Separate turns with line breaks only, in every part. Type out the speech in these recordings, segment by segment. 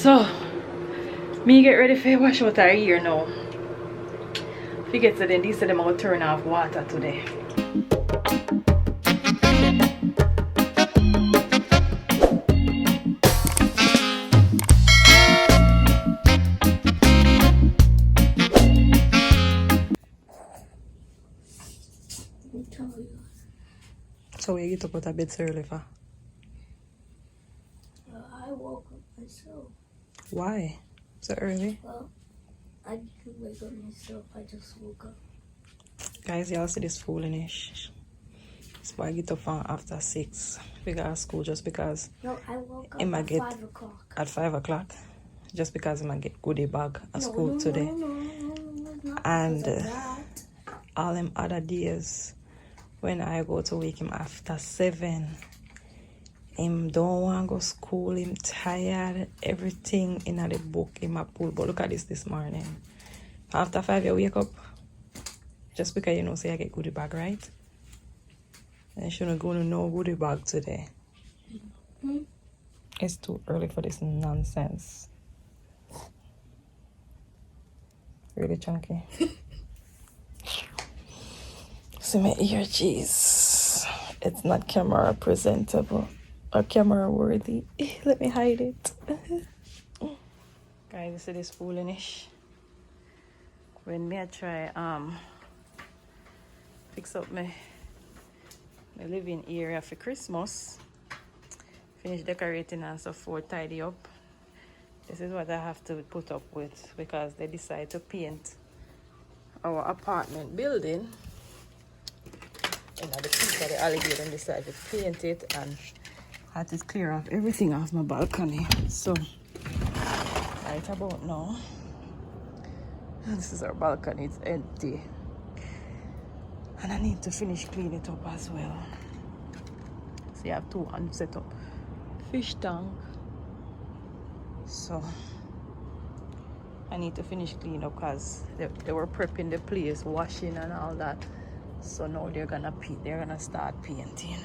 So, me get ready for wash out our ear now. If you get to then, these said them going to turn off water today. So you get up out of bed so early for?
I woke up myself.
Why? So early?
Well, I didn't wake up myself. I just woke up.
Guys, y'all see this foolish. So I get up from after 6. We got to school just because.
No, I woke up
It might
at
get
5 o'clock.
at 5 o'clock. Just because I might get goodie bag at school today.
No,
And all them other days when I go to wake him after 7. Him don't want to go school, him tired, everything in the book in my pool. But look at this morning. After 5 you wake up. Just because you know say I get goodie bag, right? I shouldn't go to no goodie bag today. It's too early for this nonsense. Really chunky. See my ear cheese. It's not camera presentable or camera worthy. Let me hide it. Guys, you see this foolish. When me I try fix up my living area for Christmas, finish decorating and so forth, tidy up. This is what I have to put up with because they decide to paint our apartment building. And the people, the alligator, decide to paint it and had to clear off everything off my balcony. So right about now, this is our balcony, it's empty. And I need to finish cleaning it up as well. So you have 2 set up fish tank. So I need to finish cleaning up because they were prepping the place, washing and all that. So now they're gonna start painting.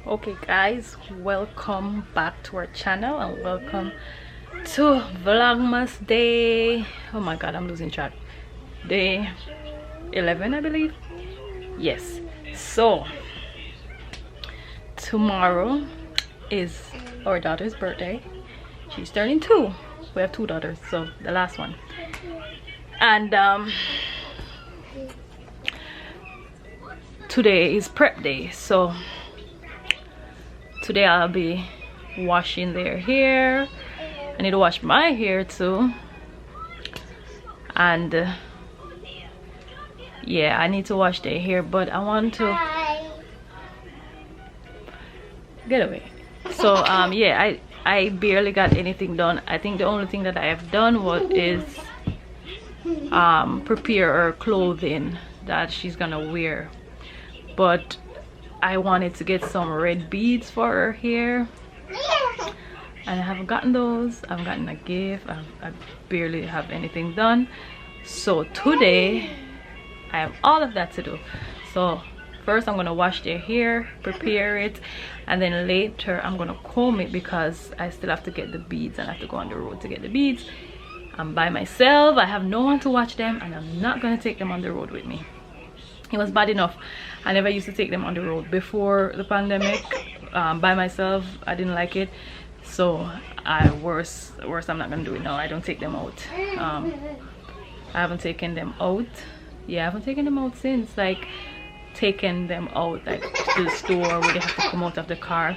Okay guys, welcome back to our channel and welcome to Vlogmas day. Oh my god, I'm losing track. Day 11, I believe. Yes. So tomorrow is our daughter's birthday. She's turning 2. We have 2 daughters, so the last one. And today is prep day, so today I'll be washing their hair. I need to wash my hair too. And yeah, I need to wash their hair, but I want to get away. So yeah, I barely got anything done. I think the only thing that I have done is prepare her clothing that she's gonna wear. But I wanted to get some red beads for her hair, and I haven't gotten those. I haven't gotten a gift. I barely have anything done. So today I have all of that to do. So first I'm gonna wash their hair, prepare it, and then later I'm gonna comb it because I still have to get the beads and I have to go on the road to get the beads. I'm by myself. I have no one to watch them, and I'm not gonna take them on the road with me. It was bad enough. I never used to take them on the road before the pandemic. By myself, I didn't like it. So worse I'm not gonna do it now. I don't take them out. I haven't taken them out. Yeah, I haven't taken them out since, like, taken them out like to the store where they have to come out of the car.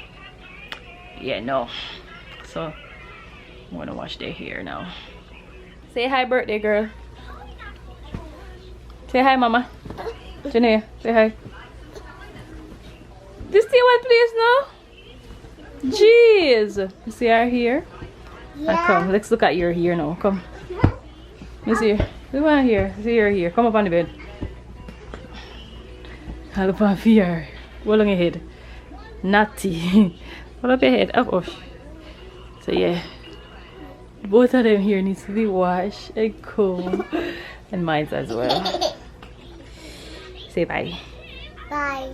Yeah, no. So I'm gonna wash their hair now. Say hi, birthday girl. Say hi, mama. Janae, say hi. This thing one place now? Jeez. You see our hair? Yeah. Come, let's look at your hair now. Come. You see? We want here. See your hair. Come up on the bed. Hold up on your hair. Hold on your head. Natty. Hold up your head. Up, up. So yeah. Both of them here needs to be washed and combed. And mine as well. Say bye.
Bye.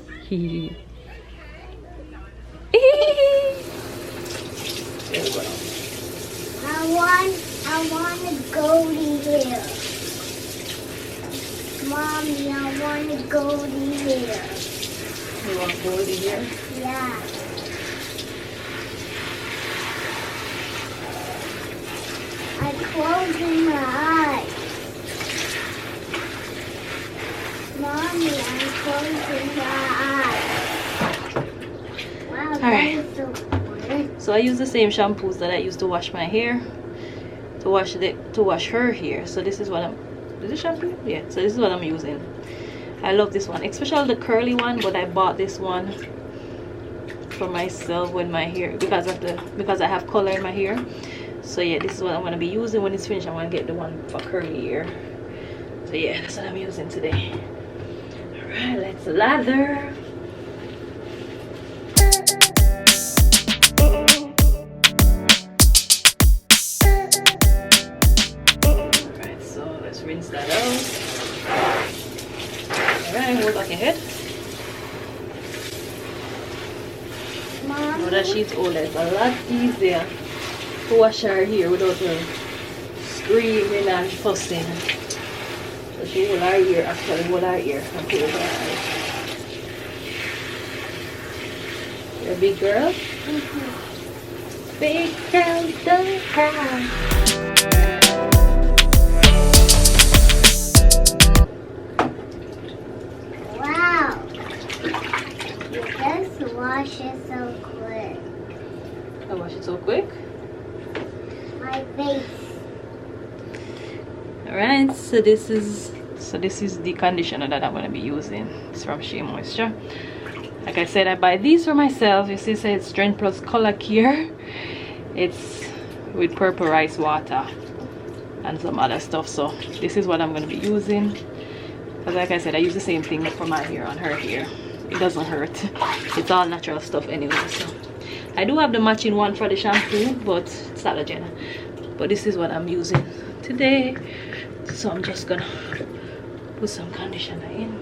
I want goldy hair. Mommy, I want goldy hair.
You want goldy hair?
Yeah. I'm closing my eyes. Mommy, I'm closing my eyes. Wow, that is so quick.
So I use the same shampoos that I used to wash my hair, to wash her hair. So this is what is it shampoo? Yeah, so this is what I'm using. I love this one, especially the curly one, but I bought this one for myself when my hair, because I have color in my hair. So yeah, this is what I'm going to be using when it's finished. I'm going to get the one for curly hair. So yeah, that's what I'm using today. Alright, let's lather. Alright, so let's rinse that out. Alright, hold back your head. Now that she's older, it's a lot easier to wash her hair without her screaming and fussing. So she hold her hair, actually hold her hair and put it over her eyes. You're a big girl? Mm-hmm. Big girl, don't cry.
Wow. You just wash it so quick.
I wash it so quick.
My face.
Alright, so this is the conditioner that I'm going to be using. It's from Shea Moisture. Like I said, I buy these for myself. You see, it says Strength Plus Color Care. It's with purple rice water and some other stuff. So this is what I'm going to be using. Because like I said, I use the same thing for my hair on her hair. It doesn't hurt. It's all natural stuff anyway. So I do have the matching one for the shampoo, but it's allergen. But this is what I'm using today. So I'm just gonna put some conditioner in.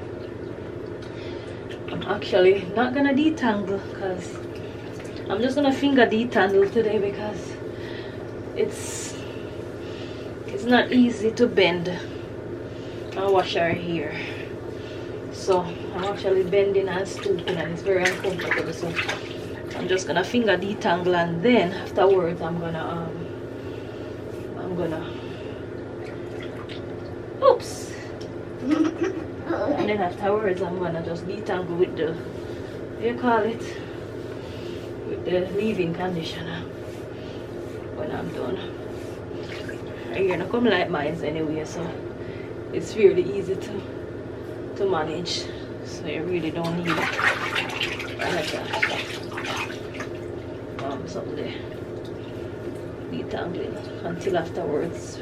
I'm actually not gonna detangle because I'm just gonna finger detangle today because it's not easy to bend and wash our hair. So I'm actually bending and stooping and it's very uncomfortable. So I'm just gonna finger detangle and then afterwards I'm gonna oops. And then afterwards I'm gonna just detangle with the, what do you call it, with the leave-in conditioner when I'm done. You're gonna come like mine anyway, so it's really easy to manage. So you really don't need something there detangling until afterwards.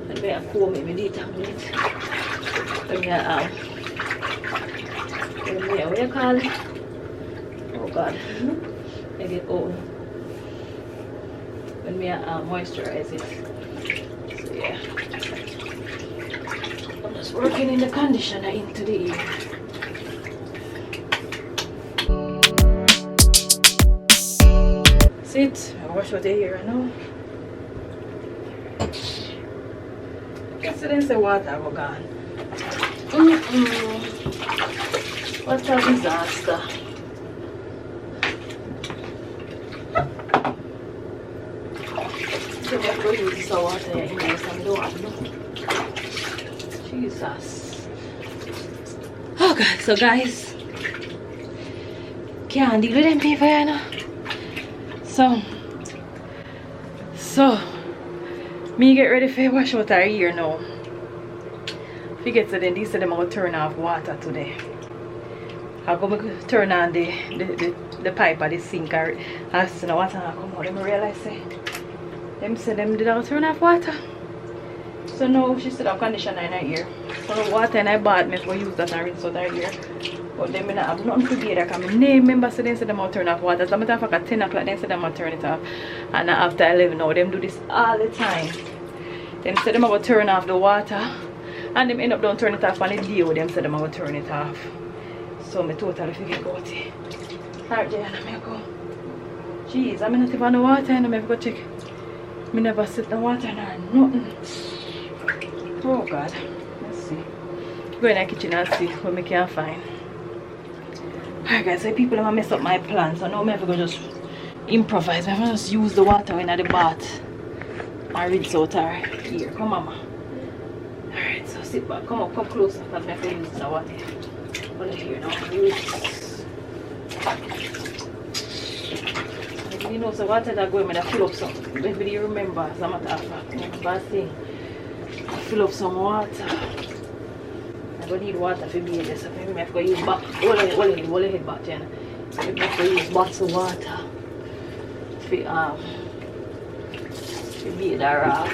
And me I comb it, me detangle it. When me what you call it? Oh God, I get old. When me moisturize it. So yeah, I'm just working in the conditioner into the ear. Sit, I wash out your hair now. Yesterday the water was gone. What a disaster. So we have to use this water in there, so I don't have no. Jesus. Oh God, so guys, can't deal with them people, you know. So me get ready for wash out our ear now. Forget to then these said them I'm gonna turn off water today. I'm gonna turn on the pipe of the sink. I see the water come out. Them realize them say them did I turn off water. So now she still have conditioner in her ear. So the water in her bath me for use that and rinse out her ear. But then I have nothing to do there because my name member said they said them will turn off water. So I'm at 10 o'clock they said them will turn it off. And after 11 now them do this all the time. Them said them will turn off the water and them end up don't turn it off on the day with them said them will turn it off. So I totally forget about it. Alright, Jayana, I go. Jeez, I'm not even on the water and I go check. Me never sit the water nor nothing. Oh God. Let's see. Go in the kitchen and see what we can find. Alright guys, so people have messed up my plans. So now I'm going to just improvise. I'm going to just use the water in the bath. And rinse out her here. Come mama. Alright, so sit back. Come up, come closer. Because I'm going to use the water. Put it here now. Use. You know, so water that going, I fill up some. Maybe you remember, as a matter of fact, remember thing. I fill up some water. I don't need water for me, so maybe I have to use back. Hold the head back, Jen. Maybe I have to use bottle of water for me that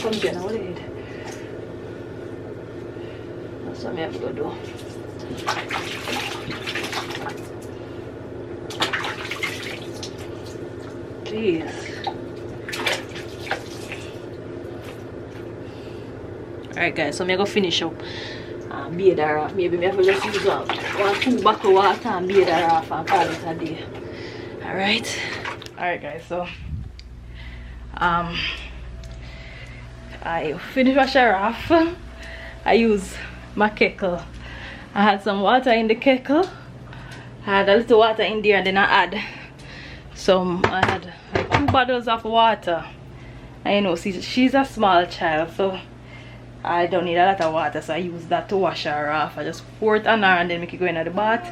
come Jen, hold the head. That's what I have to do. Jeez. Alright guys, so I'm gonna finish up and bathe her off. Maybe I have to just use up 1-2 buckets of water and bathe her off and call it a day. Alright. Alright guys, so I finished washing her off. I used my kettle. I had some water in the kettle. I had a little water in there and then I had I had like 2 bottles of water. And you know, she's a small child, so I don't need a lot of water, so I use that to wash her off. I just pour it on her and then make it go into the bath,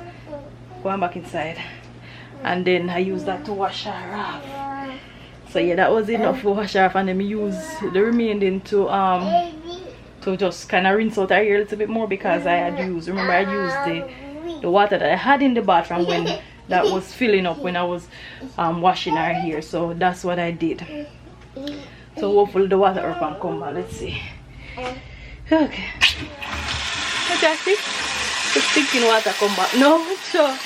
go back inside, and then I use that to wash her off. So yeah, that was enough to wash her off, and then I use the remaining to just kind of rinse out her hair a little bit more, because I had used, remember I used the water that I had in the bathroom when that was filling up when I was washing her hair. So that's what I did. So hopefully the water up and come back. Let's see. Okay. Jackie, the stinking water come back. No, sure.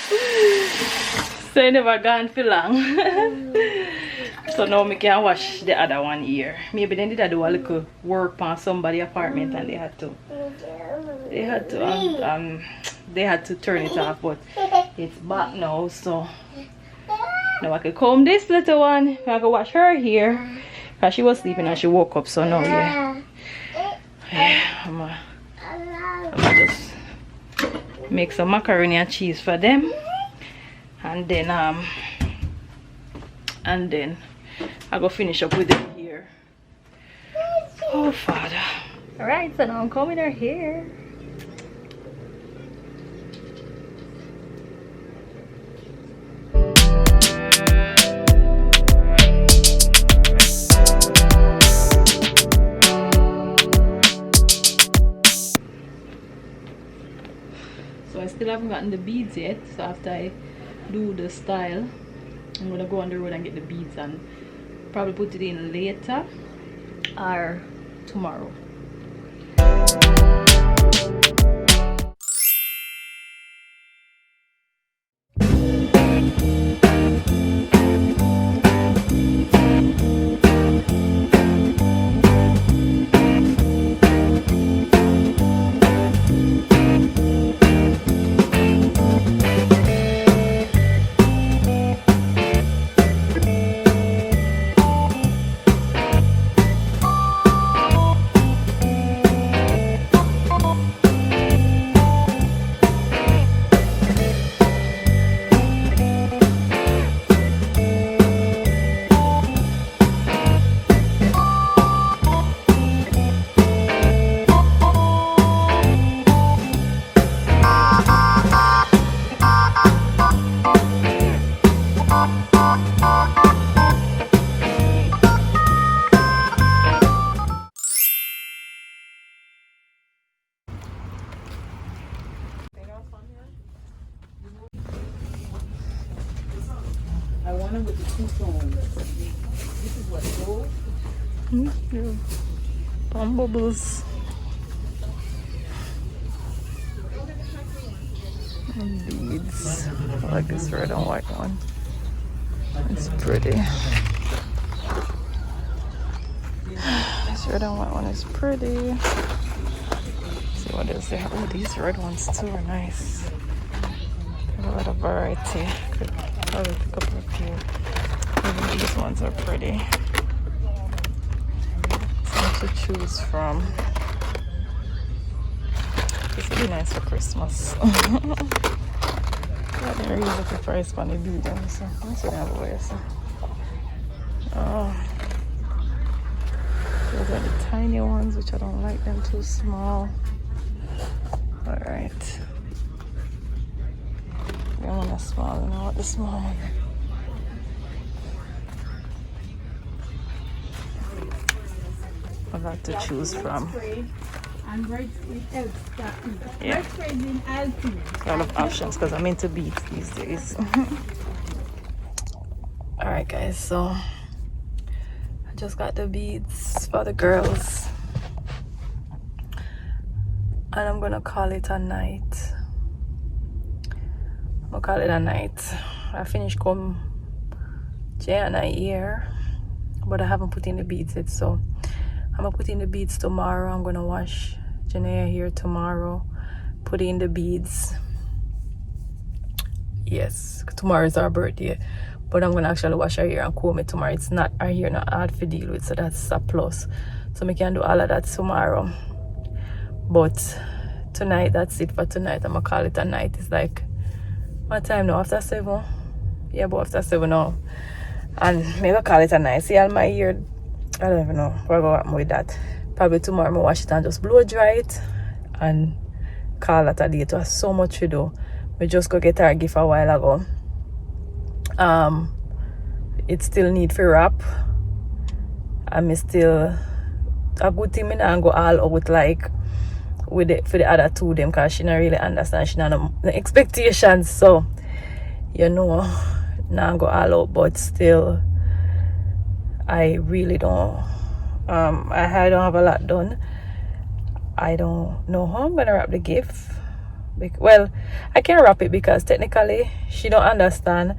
So I never gone for long. So now I can wash the other one here. Maybe they did do a little work on somebody's apartment and they had to turn it off, but it's back now. So now I can comb this little one. I can wash her here because she was sleeping and she woke up. So now I'm gonna just make some macaroni and cheese for them, and then I go finish up with it here. Oh Father. Alright, so now I'm combing her hair. So I still haven't gotten the beads yet, so after I do the style, I'm gonna go on the road and get the beads and probably put it in later or tomorrow. I want them with the 2 tones. This is what gold. Palm bubbles. And beads. I like this red and white one. It's pretty. This red and white one is pretty. Let's see what else they have. Oh, these red ones too are nice. They have a lot of variety. Could probably pick up a few. Even these ones are pretty. to choose from. This would be nice for Christmas. I didn't really look at the price on the bead, so that's what I have over here. So. Oh, those are the tiny ones, which I don't like them too small. All right. I want a small one. I want the small one. I got to choose from. Yeah. A lot of options because I'm into beads these days. Alright guys, so I just got the beads for the girls. And I'm gonna call it a night. I finished come Jana here, but I haven't put in the beads yet, so I'm gonna put in the beads tomorrow. I'm gonna wash Janaea here tomorrow, put in the beads. Yes, tomorrow is our birthday, but I'm gonna actually wash her hair and comb it tomorrow. It's not her hair not hard to deal with, so that's a plus. So we can do all of that tomorrow. But tonight, that's it for tonight. I'm gonna call it a night. It's like, what time now? After 7? Yeah, but after 7 now. And maybe call it a night. See all my hair, I don't even know where I go happen with that. Probably tomorrow I'm gonna wash it and just blow dry it and call that a day. It was so much to do. We just go get her a gift a while ago. It still need for wrap. And me still a good thing me not go all out like with it for the other two them, because she not really understand. She not no expectations, so you know, not go all out, but still I really don't I don't have a lot done. I don't know how I'm gonna wrap the gift. Well, I can't wrap it because technically she don't understand.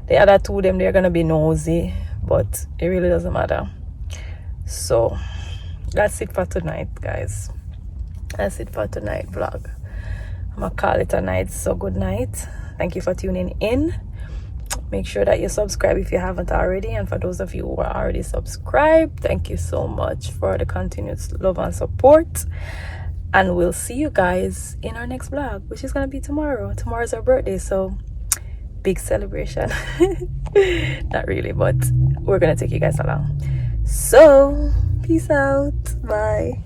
The other two of them, they're gonna be nosy, but it really doesn't matter. So that's it for tonight, guys. That's it for tonight vlog. I'm gonna call it a night. So good night. Thank you for tuning in. Make sure that you subscribe if you haven't already, and for those of you who are already subscribed, thank you so much for the continuous love and support. And we'll see you guys in our next vlog, which is gonna be tomorrow. Tomorrow's our birthday, so big celebration. Not really, but we're gonna take you guys along. So peace out, bye.